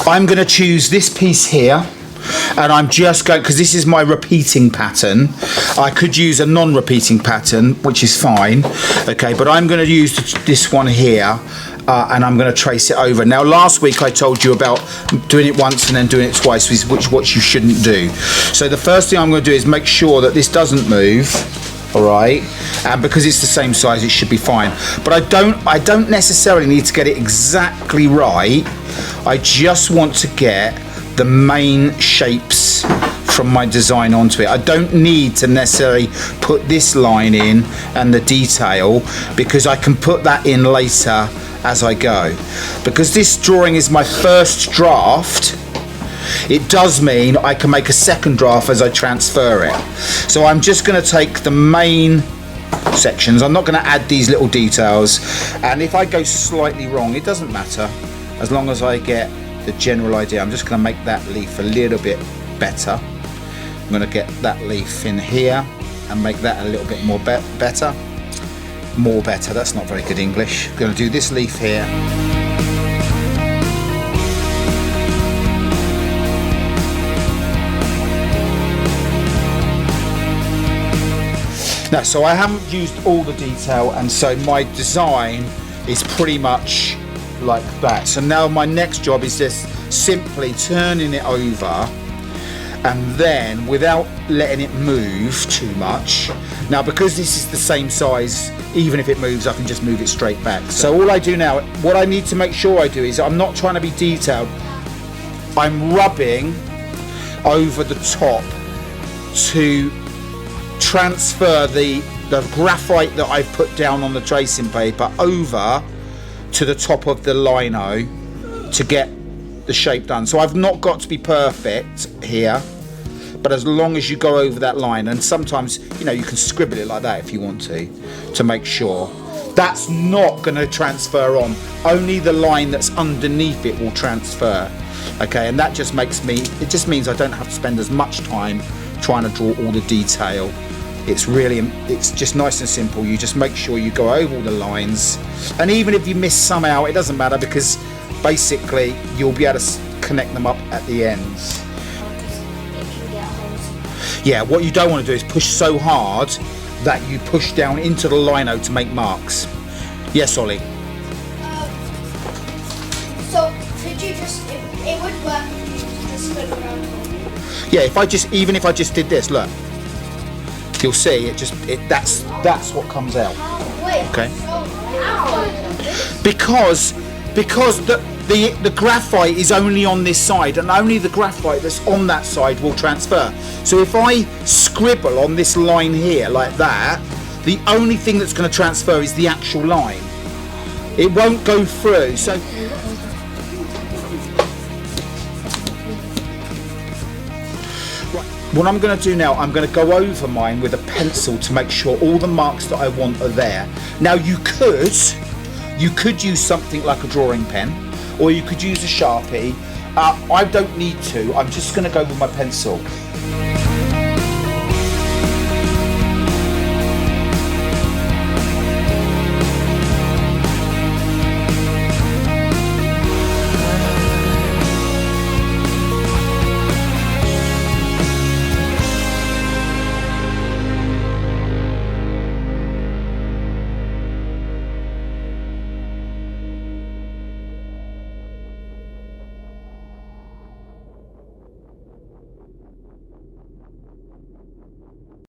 I'm going to choose this piece here, and I'm just going, because this is my repeating pattern. I could use a non-repeating pattern, which is fine, okay, but I'm going to use this one here, and I'm going to trace it over. Now, last week I told you about doing it once and then doing it twice, which what you shouldn't do. So the first thing I'm going to do is make sure that this doesn't move. All right, and because it's the same size, it should be fine. But I don't necessarily need to get it exactly right. I just want to get the main shapes from my design onto it. I don't need to necessarily put this line in and the detail, because I can put that in later as I go. Because this drawing is my first draft, it does mean I can make a second draft as I transfer it. So I'm just going to take the main sections. I'm not going to add these little details. And if I go slightly wrong, it doesn't matter, as long as I get the general idea. I'm just going to make that leaf a little bit better. I'm going to get that leaf in here and make that a little bit more better. More better, that's not very good English. I'm going to do this leaf here. Now, so I haven't used all the detail, and so my design is pretty much like that. So now my next job is just simply turning it over, and then without letting it move too much. Now, because this is the same size, even if it moves, I can just move it straight back. So all I do now, what I need to make sure I do is I'm not trying to be detailed. I'm rubbing over the top to transfer the graphite that I've put down on the tracing paper over to the top of the lino to get the shape done. So I've not got to be perfect here, but as long as you go over that line, and sometimes, you know, you can scribble it like that if you want to make sure. That's not going to transfer on. Only the line that's underneath it will transfer. Okay, and that just it just means I don't have to spend as much time trying to draw all the detail. It's just nice and simple. You just make sure you go over all the lines, and even if you miss some out, it doesn't matter, because basically you'll be able to connect them up at the ends. Yeah, what you don't want to do is push so hard that you push down into the lino to make marks. Yes, Ollie? So could you just, it would work if you just spin around. Yeah, even if I just did this, look, you'll see that's what comes out. Wait, okay. So Because the graphite is only on this side, and only the graphite that's on that side will transfer. So if I scribble on this line here like that, the only thing that's going to transfer is the actual line. It won't go through. So what I'm going to do now, I'm going to go over mine with a pencil to make sure all the marks that I want are there. Now you could use something like a drawing pen, or you could use a Sharpie. I don't need to. I'm just going to go with my pencil.